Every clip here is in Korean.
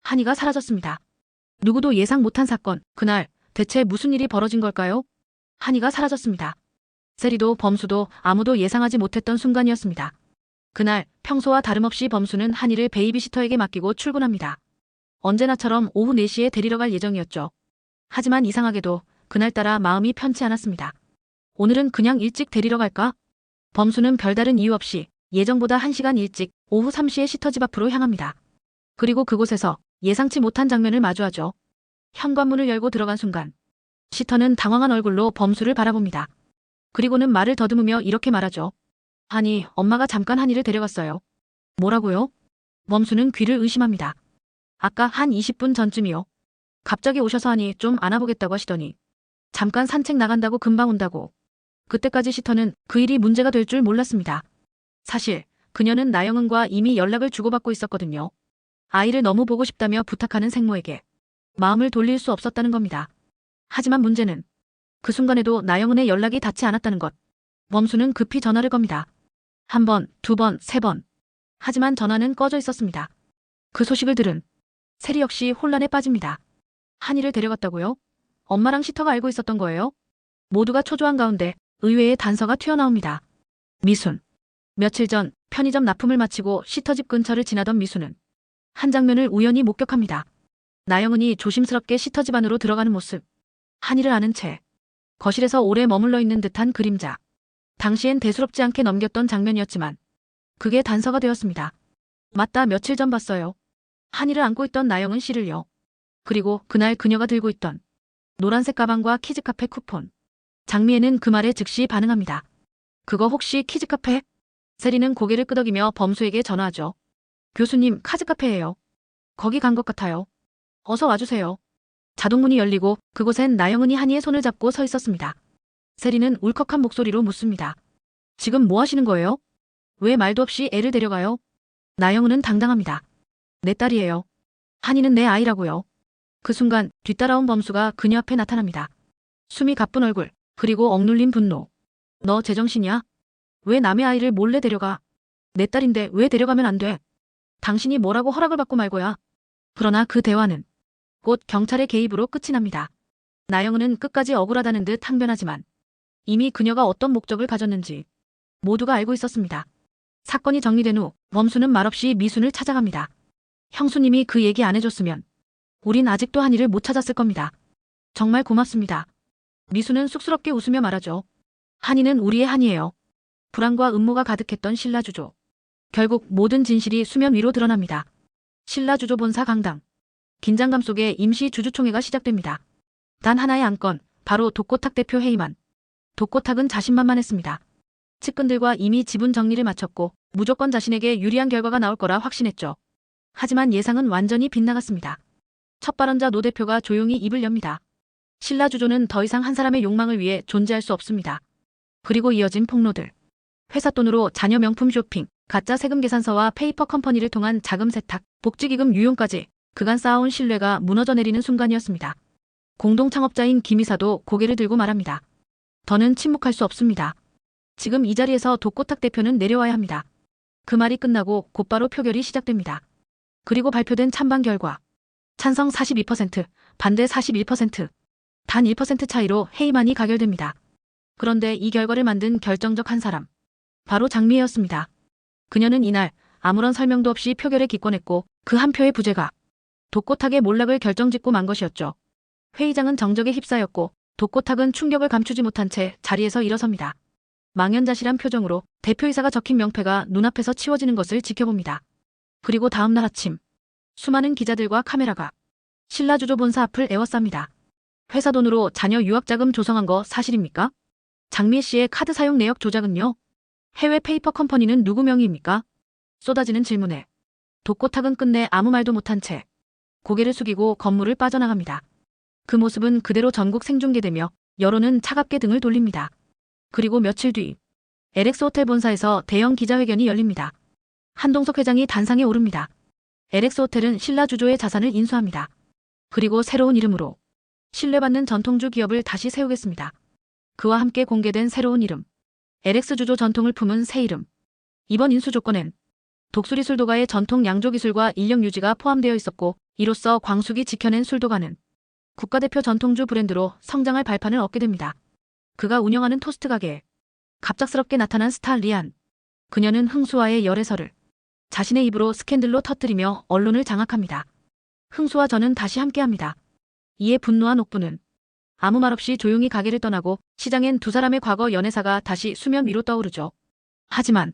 한이가 사라졌습니다. 누구도 예상 못한 사건, 그날 대체 무슨 일이 벌어진 걸까요? 한이가 사라졌습니다. 세리도 범수도 아무도 예상하지 못했던 순간이었습니다. 그날 평소와 다름없이 범수는 한이를 베이비시터에게 맡기고 출근합니다. 언제나처럼 오후 4시에 데리러 갈 예정이었죠. 하지만 이상하게도 그날따라 마음이 편치 않았습니다. 오늘은 그냥 일찍 데리러 갈까? 범수는 별다른 이유 없이 예정보다 1시간 일찍 오후 3시에 시터 집 앞으로 향합니다. 그리고 그곳에서 예상치 못한 장면을 마주하죠. 현관문을 열고 들어간 순간 시터는 당황한 얼굴로 범수를 바라봅니다. 그리고는 말을 더듬으며 이렇게 말하죠. 아니, 엄마가 잠깐 한이를 데려갔어요. 뭐라고요? 범수는 귀를 의심합니다. 아까 한 20분 전쯤이요. 갑자기 오셔서 하니 좀 안아보겠다고 하시더니 잠깐 산책 나간다고 금방 온다고. 그때까지 시터는 그 일이 문제가 될 줄 몰랐습니다. 사실 그녀는 나영은과 이미 연락을 주고받고 있었거든요. 아이를 너무 보고 싶다며 부탁하는 생모에게 마음을 돌릴 수 없었다는 겁니다. 하지만 문제는 그 순간에도 나영은의 연락이 닿지 않았다는 것. 범수는 급히 전화를 겁니다. 1번, 2번, 3번. 하지만 전화는 꺼져 있었습니다. 그 소식을 들은 세리 역시 혼란에 빠집니다. 한이를 데려갔다고요? 엄마랑 시터가 알고 있었던 거예요? 모두가 초조한 가운데 의외의 단서가 튀어나옵니다. 미순. 며칠 전 편의점 납품을 마치고 시터 집 근처를 지나던 미순은 한 장면을 우연히 목격합니다. 나영은이 조심스럽게 시터 집 안으로 들어가는 모습. 한이를 아는 채 거실에서 오래 머물러 있는 듯한 그림자. 당시엔 대수롭지 않게 넘겼던 장면이었지만 그게 단서가 되었습니다. 맞다, 며칠 전 봤어요. 한이를 안고 있던 나영은 씨를요. 그리고 그날 그녀가 들고 있던 노란색 가방과 키즈카페 쿠폰. 장미애는 그 말에 즉시 반응합니다. 그거 혹시 키즈카페? 세리는 고개를 끄덕이며 범수에게 전화하죠. 교수님, 카즈카페예요. 거기 간 것 같아요. 어서 와주세요. 자동문이 열리고 그곳엔 나영은이 한이의 손을 잡고 서 있었습니다. 세리는 울컥한 목소리로 묻습니다. 지금 뭐 하시는 거예요? 왜 말도 없이 애를 데려가요? 나영은은 당당합니다. 내 딸이에요. 한이는 내 아이라고요. 그 순간 뒤따라온 범수가 그녀 앞에 나타납니다. 숨이 가쁜 얼굴, 그리고 억눌린 분노. 너 제정신이야? 왜 남의 아이를 몰래 데려가? 내 딸인데 왜 데려가면 안 돼? 당신이 뭐라고 허락을 받고 말고야. 그러나 그 대화는 곧 경찰의 개입으로 끝이 납니다. 나영은은 끝까지 억울하다는 듯 항변하지만 이미 그녀가 어떤 목적을 가졌는지 모두가 알고 있었습니다. 사건이 정리된 후 범수는 말없이 미순을 찾아갑니다. 형수님이 그 얘기 안 해줬으면 우린 아직도 한이를 못 찾았을 겁니다. 정말 고맙습니다. 미순은 쑥스럽게 웃으며 말하죠. 한이는 우리의 한이에요. 불안과 음모가 가득했던 신라주조. 결국 모든 진실이 수면 위로 드러납니다. 신라주조 본사 강당. 긴장감 속에 임시 주주총회가 시작됩니다. 단 하나의 안건, 바로 독고탁 대표 해임안. 독고탁은 자신만만했습니다. 측근들과 이미 지분 정리를 마쳤고 무조건 자신에게 유리한 결과가 나올 거라 확신했죠. 하지만 예상은 완전히 빗나갔습니다. 첫 발언자 노 대표가 조용히 입을 엽니다. 신라주조는 더 이상 한 사람의 욕망을 위해 존재할 수 없습니다. 그리고 이어진 폭로들. 회사 돈으로 자녀 명품 쇼핑, 가짜 세금 계산서와 페이퍼 컴퍼니를 통한 자금 세탁, 복지기금 유용까지 그간 쌓아온 신뢰가 무너져 내리는 순간이었습니다. 공동 창업자인 김 이사도 고개를 들고 말합니다. 더는 침묵할 수 없습니다. 지금 이 자리에서 독고탁 대표는 내려와야 합니다. 그 말이 끝나고 곧바로 표결이 시작됩니다. 그리고 발표된 찬반 결과. 찬성 42%, 반대 41%. 단 1% 차이로 해임안이 가결됩니다. 그런데 이 결과를 만든 결정적 한 사람. 바로 장미애였습니다. 그녀는 이날 아무런 설명도 없이 표결에 기권했고 그 한 표의 부재가 독고탁의 몰락을 결정짓고 만 것이었죠. 회의장은 정적에 휩싸였고 독고탁은 충격을 감추지 못한 채 자리에서 일어섭니다. 망연자실한 표정으로 대표이사가 적힌 명패가 눈앞에서 치워지는 것을 지켜봅니다. 그리고 다음 날 아침 수많은 기자들과 카메라가 신라주조 본사 앞을 에워쌉니다. 회사 돈으로 자녀 유학자금 조성한 거 사실입니까? 장미애 씨의 카드 사용 내역 조작은요? 해외 페이퍼 컴퍼니는 누구 명의입니까? 쏟아지는 질문에 독고탁은 끝내 아무 말도 못한 채 고개를 숙이고 건물을 빠져나갑니다. 그 모습은 그대로 전국 생중계되며 여론은 차갑게 등을 돌립니다. 그리고 며칠 뒤 LX 호텔 본사에서 대형 기자회견이 열립니다. 한동석 회장이 단상에 오릅니다. LX 호텔은 신라주조의 자산을 인수합니다. 그리고 새로운 이름으로 신뢰받는 전통주 기업을 다시 세우겠습니다. 그와 함께 공개된 새로운 이름. LX주조 전통을 품은 새 이름. 이번 인수 조건엔 독수리 술도가의 전통 양조 기술과 인력 유지가 포함되어 있었고 이로써 광숙이 지켜낸 술도가는 국가대표 전통주 브랜드로 성장할 발판을 얻게 됩니다. 그가 운영하는 토스트 가게에 갑작스럽게 나타난 스타 리안. 그녀는 흥수와의 열애설을 자신의 입으로 스캔들로 터뜨리며 언론을 장악합니다. 흥수와 저는 다시 함께합니다. 이에 분노한 옥부는 아무 말 없이 조용히 가게를 떠나고 시장엔 두 사람의 과거 연애사가 다시 수면 위로 떠오르죠. 하지만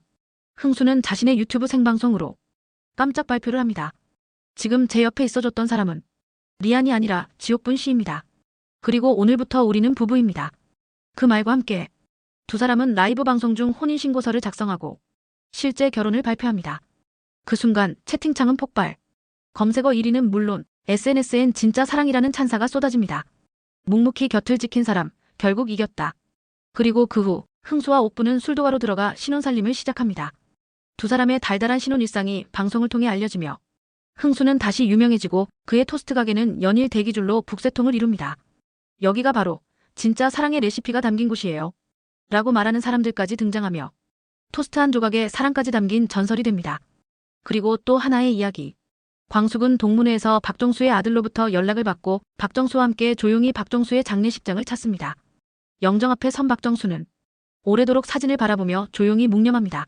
흥수는 자신의 유튜브 생방송으로 깜짝 발표를 합니다. 지금 제 옆에 있어줬던 사람은 리안이 아니라 지옥분 씨입니다. 그리고 오늘부터 우리는 부부입니다. 그 말과 함께 두 사람은 라이브 방송 중 혼인신고서를 작성하고 실제 결혼을 발표합니다. 그 순간 채팅창은 폭발. 검색어 1위는 물론 SNS엔 진짜 사랑이라는 찬사가 쏟아집니다. 묵묵히 곁을 지킨 사람, 결국 이겼다. 그리고 그 후 흥수와 옥부는 술도가로 들어가 신혼살림을 시작합니다. 두 사람의 달달한 신혼 일상이 방송을 통해 알려지며 흥수는 다시 유명해지고 그의 토스트 가게는 연일 대기줄로 북새통을 이룹니다. 여기가 바로 진짜 사랑의 레시피가 담긴 곳이에요. 라고 말하는 사람들까지 등장하며 토스트 한 조각에 사랑까지 담긴 전설이 됩니다. 그리고 또 하나의 이야기. 광숙은 동문회에서 박정수의 아들로부터 연락을 받고 박정수와 함께 조용히 박정수의 장례식장을 찾습니다. 영정 앞에 선 박정수는 오래도록 사진을 바라보며 조용히 묵념합니다.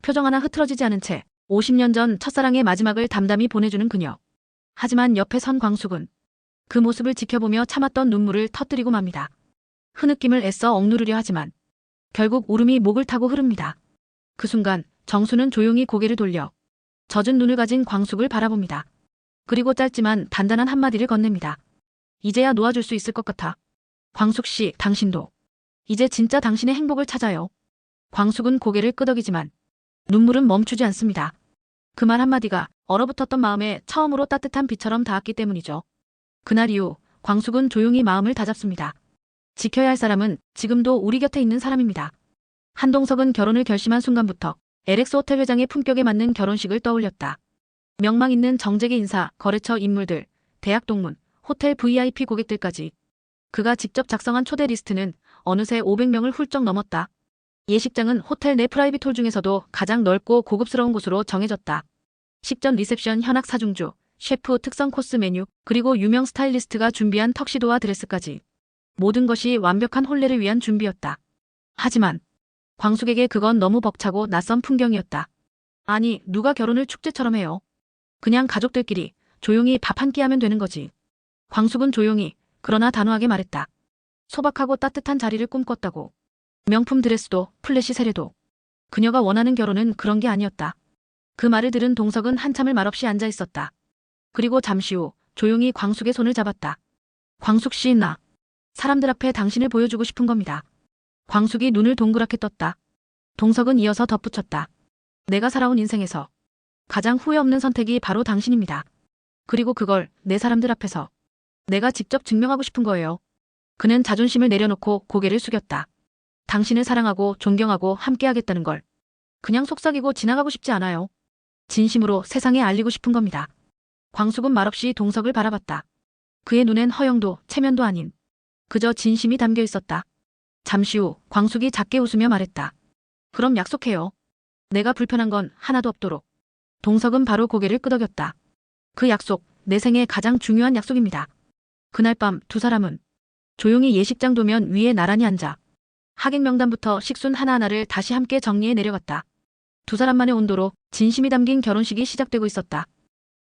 표정 하나 흐트러지지 않은 채 50년 전 첫사랑의 마지막을 담담히 보내주는 그녀. 하지만 옆에 선 광숙은 그 모습을 지켜보며 참았던 눈물을 터뜨리고 맙니다. 흐느낌을 애써 억누르려 하지만 결국 울음이 목을 타고 흐릅니다. 그 순간 정수는 조용히 고개를 돌려 젖은 눈을 가진 광숙을 바라봅니다. 그리고 짧지만 단단한 한마디를 건넵니다. 이제야 놓아줄 수 있을 것 같아. 광숙 씨, 당신도 이제 진짜 당신의 행복을 찾아요. 광숙은 고개를 끄덕이지만 눈물은 멈추지 않습니다. 그 말 한마디가 얼어붙었던 마음에 처음으로 따뜻한 비처럼 닿았기 때문이죠. 그날 이후 광숙은 조용히 마음을 다잡습니다. 지켜야 할 사람은 지금도 우리 곁에 있는 사람입니다. 한동석은 결혼을 결심한 순간부터 LX 호텔 회장의 품격에 맞는 결혼식을 떠올렸다. 명망 있는 정재계 인사, 거래처 인물들, 대학 동문, 호텔 VIP 고객들까지 그가 직접 작성한 초대 리스트는 어느새 500명을 훌쩍 넘었다. 예식장은 호텔 내 프라이빗 홀 중에서도 가장 넓고 고급스러운 곳으로 정해졌다. 식전 리셉션 현악 사중주, 셰프 특선 코스 메뉴, 그리고 유명 스타일리스트가 준비한 턱시도와 드레스까지. 모든 것이 완벽한 혼례를 위한 준비였다. 하지만 광숙에게 그건 너무 벅차고 낯선 풍경이었다. 아니, 누가 결혼을 축제처럼 해요. 그냥 가족들끼리 조용히 밥 한 끼 하면 되는 거지. 광숙은 조용히 그러나 단호하게 말했다. 소박하고 따뜻한 자리를 꿈꿨다고. 명품 드레스도 플래시 세례도. 그녀가 원하는 결혼은 그런 게 아니었다. 그 말을 들은 동석은 한참을 말없이 앉아 있었다. 그리고 잠시 후 조용히 광숙의 손을 잡았다. 광숙 씨, 나 사람들 앞에 당신을 보여주고 싶은 겁니다. 광숙이 눈을 동그랗게 떴다. 동석은 이어서 덧붙였다. 내가 살아온 인생에서 가장 후회 없는 선택이 바로 당신입니다. 그리고 그걸 내 사람들 앞에서 내가 직접 증명하고 싶은 거예요. 그는 자존심을 내려놓고 고개를 숙였다. 당신을 사랑하고 존경하고 함께하겠다는 걸 그냥 속삭이고 지나가고 싶지 않아요. 진심으로 세상에 알리고 싶은 겁니다. 광숙은 말없이 동석을 바라봤다. 그의 눈엔 허영도 체면도 아닌 그저 진심이 담겨 있었다. 잠시 후 광숙이 작게 웃으며 말했다. 그럼 약속해요. 내가 불편한 건 하나도 없도록. 동석은 바로 고개를 끄덕였다. 그 약속, 내 생애 가장 중요한 약속입니다. 그날 밤 두 사람은 조용히 예식장 도면 위에 나란히 앉아 하객 명단부터 식순 하나하나를 다시 함께 정리해 내려갔다. 두 사람만의 온도로 진심이 담긴 결혼식이 시작되고 있었다.